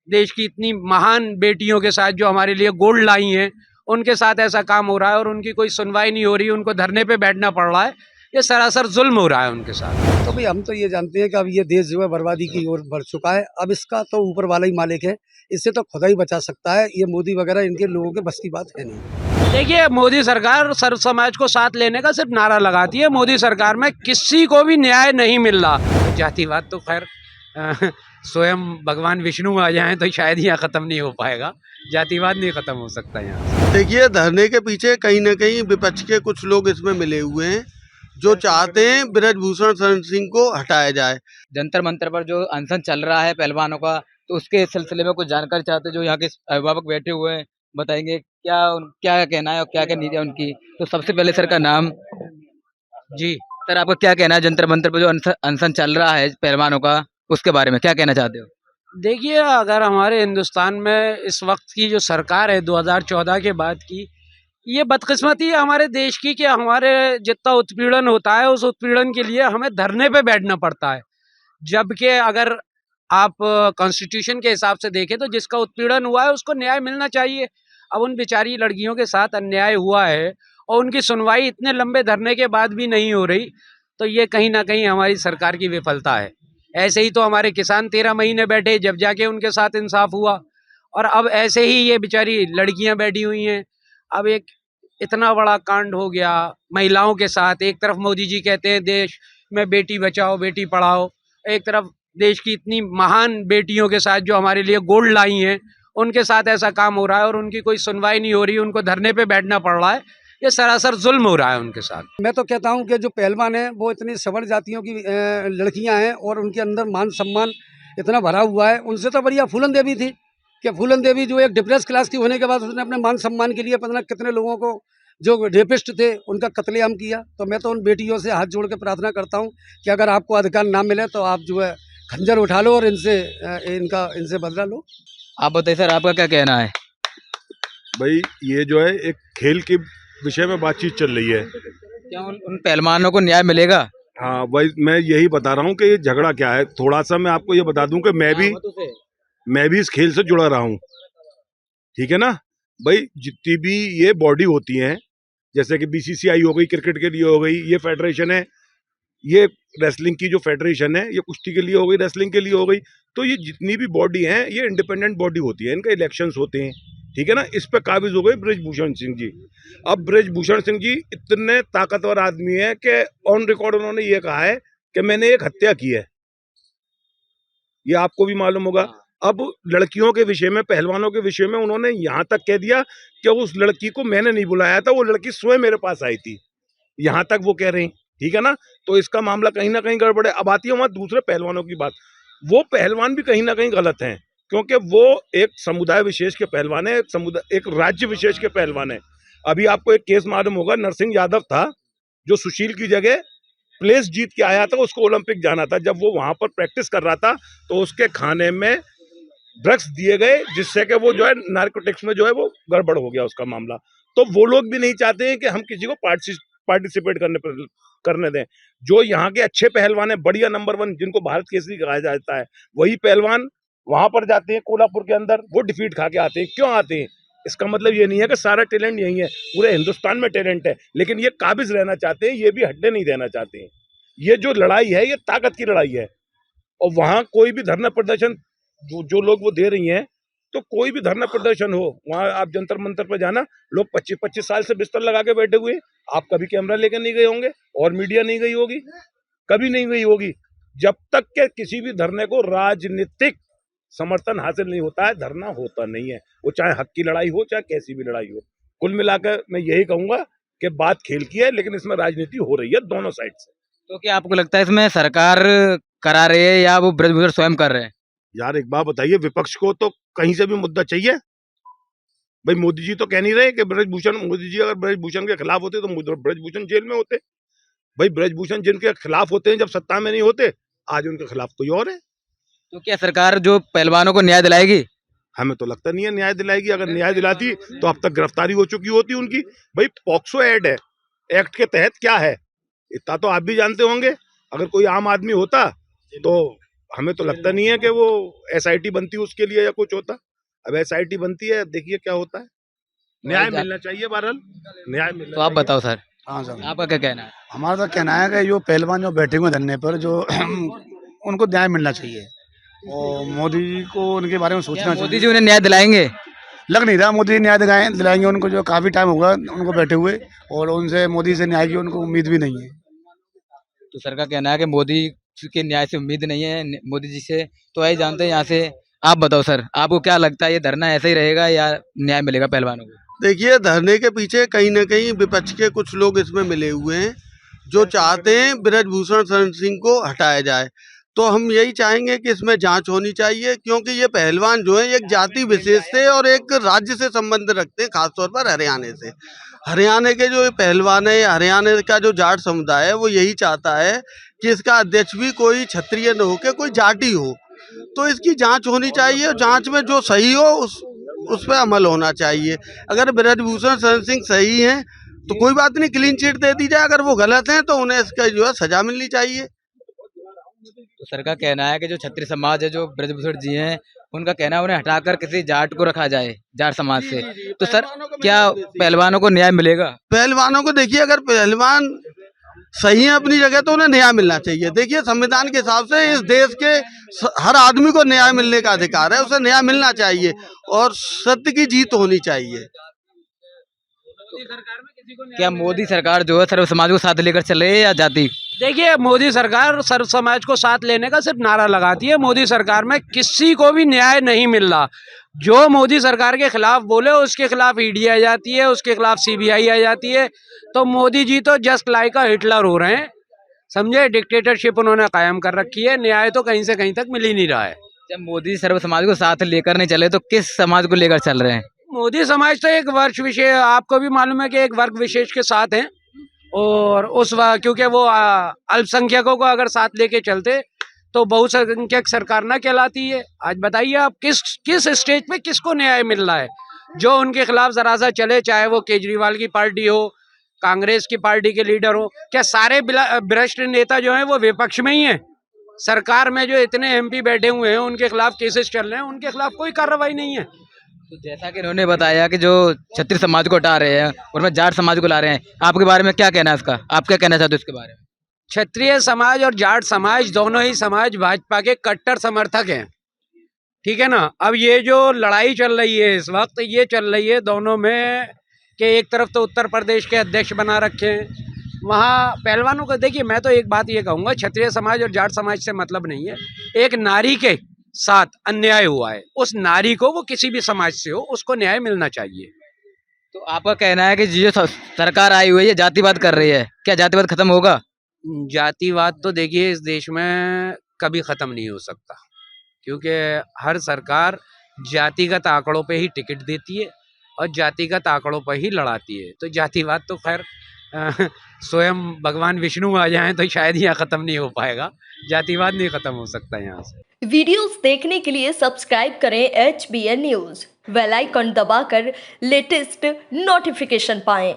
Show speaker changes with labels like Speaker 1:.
Speaker 1: देश की इतनी महान बेटियों के साथ जो हमारे लिए गोल्ड लाई हैं, उनके साथ ऐसा काम हो रहा है और उनकी कोई सुनवाई नहीं हो रही, उनको धरने पे बैठना पड़ रहा है। ये सरासर जुल्म हो रहा है उनके साथ।
Speaker 2: तो भाई हम तो ये जानते हैं कि अब ये देश जो है बर्बादी की ओर बढ़ चुका है। अब इसका तो ऊपर वाला ही मालिक है, इससे तो खुदा ही बचा सकता है। ये मोदी वगैरह इनके लोगों के बस की बात है नहीं।
Speaker 1: देखिए, मोदी सरकार सर्व समाज को साथ लेने का सिर्फ नारा लगाती है। मोदी सरकार में किसी को भी न्याय नहीं मिल रहा। जातिवाद तो खैर स्वयं भगवान विष्णु आ जाएं तो शायद यहाँ खत्म नहीं हो पाएगा। जातिवाद नहीं खत्म हो सकता यहाँ।
Speaker 3: देखिए, धरने के पीछे कहीं न कहीं विपक्ष के कुछ लोग इसमें मिले हुए हैं जो चाहते हैं बृजभूषण शरण सिंह को हटाया जाए।
Speaker 4: जंतर मंतर पर जो अनशन चल रहा है पहलवानों का, तो उसके सिलसिले में कुछ जानकारी चाहते हैं। जो यहाँ के अभिभावक बैठे हुए हैं, बताएंगे क्या कहना है और क्या नीति है उनकी। तो सबसे पहले सर का नाम। जी सर, आपका क्या कहना है जंतर मंतर पर जो अनशन चल रहा है पहलवानों का, उसके बारे में क्या कहना चाहते हो?
Speaker 1: देखिए, अगर हमारे हिंदुस्तान में इस वक्त की जो सरकार है 2014 के बाद की, ये बदकिस्मती है हमारे देश की कि हमारे जितना उत्पीड़न होता है उस उत्पीड़न के लिए हमें धरने पे बैठना पड़ता है। जबकि अगर आप कॉन्स्टिट्यूशन के हिसाब से देखें तो जिसका उत्पीड़न हुआ है उसको न्याय मिलना चाहिए। अब उन बेचारी लड़कियों के साथ अन्याय हुआ है और उनकी सुनवाई इतने लंबे धरने के बाद भी नहीं हो रही, तो ये कहीं ना कहीं हमारी सरकार की विफलता है। ऐसे ही तो हमारे किसान 13 महीने बैठे, जब जाके उनके साथ इंसाफ हुआ, और अब ऐसे ही ये बेचारी लड़कियां बैठी हुई हैं। अब एक इतना बड़ा कांड हो गया महिलाओं के साथ। एक तरफ मोदी जी कहते हैं देश में बेटी बचाओ बेटी पढ़ाओ, एक तरफ देश की इतनी महान बेटियों के साथ जो हमारे लिए गोल्ड लाई हैं, उनके साथ ऐसा काम हो रहा है और उनकी कोई सुनवाई नहीं हो रही, उनको धरने पे बैठना पड़ रहा है। ये सरासर जुल्म हो रहा है उनके साथ।
Speaker 2: मैं तो कहता हूँ कि जो पहलवान है वो इतनी सवर्ण जातियों की लड़कियां हैं और उनके अंदर मान सम्मान इतना भरा हुआ है। उनसे तो बढ़िया फूलन देवी थी कि फूलन देवी जो एक डिप्रेस क्लास की होने के बाद उसने अपने मान सम्मान के लिए पता कितने लोगों को जो रेपिस्ट थे उनका कत्लेआम किया। तो मैं तो उन बेटियों से हाथ जोड़ के प्रार्थना करता हूँ कि अगर आपको अधिकार ना मिले तो आप जो है खंजर उठा लो और इनसे बदला लो।
Speaker 4: आप बताइए सर, आपका क्या कहना है?
Speaker 5: भाई, ये जो है एक खेल के विषय में बातचीत चल रही है।
Speaker 4: क्या उन पहलवानों को न्याय मिलेगा?
Speaker 5: हाँ भाई, मैं यही बता रहा हूँ कि ये झगड़ा क्या है। थोड़ा सा मैं आपको ये बता दूं कि मैं भी इस खेल से जुड़ा रहा हूँ, ठीक है ना भाई। जितनी भी ये बॉडी होती हैं, जैसे कि बीसीसीआई हो गई क्रिकेट के लिए, हो गई ये फेडरेशन है, ये रेसलिंग की जो फेडरेशन है ये कुश्ती के लिए हो गई, रेसलिंग के लिए हो गई। तो ये जितनी भी बॉडी हैं ये इंडिपेंडेंट बॉडी होती है, इनका इलेक्शंस होते हैं, ठीक है ना। इस पे काबिज हो गए बृजभूषण सिंह जी। अब बृजभूषण सिंह जी इतने ताकतवर आदमी है कि ऑन रिकॉर्ड उन्होंने ये कहा है कि मैंने एक हत्या की है, ये आपको भी मालूम होगा। अब लड़कियों के विषय में, पहलवानों के विषय में उन्होंने यहाँ तक कह दिया कि उस लड़की को मैंने नहीं बुलाया था, वो लड़की स्वयं मेरे पास आई थी, यहाँ तक वो कह रहे हैं, ठीक है ना। तो इसका मामला कहीं ना कहीं गड़बड़ है। अब आती है वहां दूसरे पहलवानों की बात। वो पहलवान भी कहीं ना कहीं गलत हैं, क्योंकि वो एक समुदाय विशेष के पहलवान है, एक राज्य विशेष के पहलवान है। अभी आपको एक केस मालूम होगा, नरसिंह यादव था जो सुशील की जगह प्लेस जीत के आया था, उसको ओलंपिक जाना था। जब वो वहां पर प्रैक्टिस कर रहा था तो उसके खाने में ड्रग्स दिए गए, जिससे कि वो जो है नार्कोटिक्स में जो है वो गड़बड़ हो गया उसका मामला। तो वो लोग भी नहीं चाहते हैं कि हम किसी को पार्टिसिपेट करने दें। जो यहाँ के अच्छे पहलवान है, बढ़िया नंबर 1 जिनको भारत केसरी कहा जाता है, वही पहलवान वहां पर जाते हैं कोल्हापुर के अंदर, वो डिफीट खा के आते हैं। क्यों आते हैं? इसका मतलब ये नहीं है कि सारा टैलेंट यही है, पूरे हिंदुस्तान में टैलेंट है, लेकिन ये काबिज रहना चाहते हैं, ये भी हड्डे नहीं देना चाहते हैं। ये जो लड़ाई है ये ताकत की लड़ाई है। और वहां कोई भी धरना प्रदर्शन जो लोग वो दे रही हैं, तो कोई भी धरना प्रदर्शन हो, वहां आप जंतर मंतर पर जाना, लोग 25-25 साल से बिस्तर लगा के बैठे हुए। आप कभी कैमरा लेकर नहीं गए होंगे और मीडिया नहीं गई होगी, कभी नहीं गई होगी। जब तक के किसी भी धरने को राजनीतिक समर्थन हासिल नहीं होता है, धरना होता नहीं है, वो चाहे हक की लड़ाई हो चाहे कैसी भी लड़ाई हो। कुल मिलाकर मैं यही कहूंगा कि बात खेल की है, लेकिन इसमें राजनीति हो रही है दोनों साइड से।
Speaker 4: तो क्या आपको लगता है इसमें सरकार करा रही है या वो बृजभूषण स्वयं कर रहे हैं?
Speaker 5: यार एक बात बताइए, विपक्ष को तो कहीं से भी मुद्दा चाहिए भाई। मोदी जी तो कह नहीं रहे कि मोदी जी अगर बृजभूषण के खिलाफ होते तो बृजभूषण जेल में होते भाई। बृजभूषण जिनके खिलाफ होते हैं जब सत्ता में नहीं होते, आज उनके खिलाफ कोई और है।
Speaker 4: तो क्या सरकार जो पहलवानों को न्याय दिलाएगी?
Speaker 5: हमें तो लगता नहीं है न्याय दिलाएगी। अगर न्याय दिलाती तो अब तक गिरफ्तारी हो चुकी होती उनकी। भाई पॉक्सो एक्ट के तहत क्या है, इतना तो आप भी जानते होंगे। अगर कोई आम आदमी होता तो हमें तो लगता नहीं है कि वो SIT बनती उसके लिए या कुछ होता। अब SIT बनती है, देखिए क्या होता है। न्याय मिलना चाहिए, बहरहाल न्याय मिलना
Speaker 4: तो आप
Speaker 5: चाहिए।
Speaker 4: बताओ सर,
Speaker 6: हाँ सर,
Speaker 4: आपका क्या कहना है?
Speaker 6: हमारा तो कहना है कि जो पहलवान जो बैठे हुए धरने पर जो उनको न्याय मिलना चाहिए और मोदी जी को उनके बारे में
Speaker 4: क्या
Speaker 6: सोचना
Speaker 4: मोदी
Speaker 6: चाहिए।
Speaker 4: जी उन्हें न्याय दिलाएंगे?
Speaker 6: लग नहीं रहा मोदी जी न्याय दिलाएंगे उनको, जो काफ़ी टाइम होगा उनको बैठे हुए और उनसे मोदी से न्याय की उनको उम्मीद भी नहीं है।
Speaker 4: तो सर का कहना है कि मोदी के न्याय से उम्मीद नहीं है मोदी जी से, तो यही जानते हैं यहाँ से। आप बताओ सर, आपको क्या लगता है, ये धरना ऐसे ही रहेगा या न्याय मिलेगा पहलवानों को?
Speaker 3: देखिए, धरने के पीछे कहीं न कहीं विपक्ष के कुछ लोग इसमें मिले हुए हैं, जो चाहते हैं बृजभूषण शरण सिंह को हटाया जाए। तो हम यही चाहेंगे कि इसमें जांच होनी चाहिए, क्योंकि ये पहलवान जो है एक जाति विशेष से और एक राज्य से संबंध रखते हैं, खासतौर पर हरियाणा से। हरियाणा के जो ये पहलवान है, हरियाणा का जो जाट समुदाय है, वो यही चाहता है कि इसका अध्यक्ष भी कोई क्षत्रिय न होकर कोई जाटी हो। तो इसकी जांच होनी चाहिए और जांच में जो सही हो उस पर अमल होना चाहिए। अगर बृजभूषण शरण सिंह सही हैं तो कोई बात नहीं, क्लीन चिट दे दी जाए। अगर वो गलत हैं तो उन्हें इसका जो है सजा मिलनी चाहिए।
Speaker 4: तो सर का कहना है कि जो क्षत्रिय समाज है, जो बृजभूषण जी हैं, उनका कहना है उन्हें हटाकर किसी जाट को रखा जाए, जाट समाज से। तो सर क्या पहलवानों को न्याय मिलेगा?
Speaker 3: पहलवानों को देखिए, अगर पहलवान सही है अपनी जगह तो उन्हें न्याय मिलना चाहिए। देखिए, संविधान के हिसाब से इस देश के हर आदमी को न्याय मिलने का अधिकार है, उसे न्याय मिलना चाहिए और सत्य की जीत होनी चाहिए।
Speaker 4: क्या मोदी सरकार जो है सर्व समाज को साथ लेकर चल रही है या जाति?
Speaker 1: देखिए, मोदी सरकार सर्व समाज को साथ लेने का सिर्फ नारा लगाती है। मोदी सरकार में किसी को भी न्याय नहीं मिल रहा। जो मोदी सरकार के खिलाफ बोले उसके खिलाफ ED आ जाती है, उसके खिलाफ CBI आ जाती है। तो मोदी जी तो जस्ट लाइक अ हिटलर हो रहे हैं, समझे। डिक्टेटरशिप उन्होंने कायम कर रखी है। न्याय तो कहीं से कहीं तक मिल ही नहीं रहा है।
Speaker 4: जब मोदी सर्व समाज को साथ लेकर नहीं चले तो किस समाज को लेकर चल रहे हैं?
Speaker 1: मोदी समाज तो एक वर्ग विशेष, आपको भी मालूम है कि एक वर्ग विशेष के साथ हैं, और क्योंकि वो अल्पसंख्यकों को अगर साथ लेके चलते तो बहुसंख्यक सरकार ना कहलाती है। आज बताइए आप किस स्टेज पे किसको न्याय मिल रहा है? जो उनके खिलाफ जरा सा चले, चाहे वो केजरीवाल की पार्टी हो, कांग्रेस की पार्टी के लीडर हो, क्या सारे भ्रष्ट नेता जो हैं वो विपक्ष में ही हैं? सरकार में जो इतने MP बैठे हुए हैं उनके खिलाफ केसेस चल रहे हैं, उनके खिलाफ कोई कार्रवाई नहीं है।
Speaker 4: तो जैसा कि इन्होंने बताया कि जो क्षत्रिय समाज को हटा रहे हैं और में जाट समाज को ला रहे हैं, आपके बारे में क्या कहना है इसका? आप क्या कहना चाहते हो इसके बारे में?
Speaker 1: क्षत्रिय समाज और जाट समाज दोनों ही समाज भाजपा के कट्टर समर्थक हैं, ठीक है ना। अब ये जो लड़ाई चल रही है इस वक्त, ये चल रही है दोनों में कि एक तरफ तो उत्तर प्रदेश के अध्यक्ष बना रखे हैं, वहाँ पहलवानों को। देखिए, मैं तो एक बात ये कहूँगा, क्षत्रिय समाज और जाट समाज से मतलब नहीं है। एक नारी के साथ अन्याय हुआ है, उस नारी को, वो किसी भी समाज से हो, उसको न्याय मिलना चाहिए।
Speaker 4: तो आपका कहना है कि जो सरकार आई हुई है जातिवाद कर रही है, क्या जातिवाद खत्म होगा?
Speaker 1: जातिवाद तो देखिए इस देश में कभी ख़त्म नहीं हो सकता, क्योंकि हर सरकार जातिगत आंकड़ों पे ही टिकट देती है और जातिगत आंकड़ों पर ही लड़ाती है। तो जातिवाद तो खैर स्वयं भगवान विष्णु आ जाएं तो शायद यहाँ ख़त्म नहीं हो पाएगा। जातिवाद नहीं ख़त्म हो सकता यहाँ से।
Speaker 7: वीडियोस देखने के लिए सब्सक्राइब करें HBN न्यूज़, बेल आइकन दबाकर लेटेस्ट नोटिफिकेशन पाएं।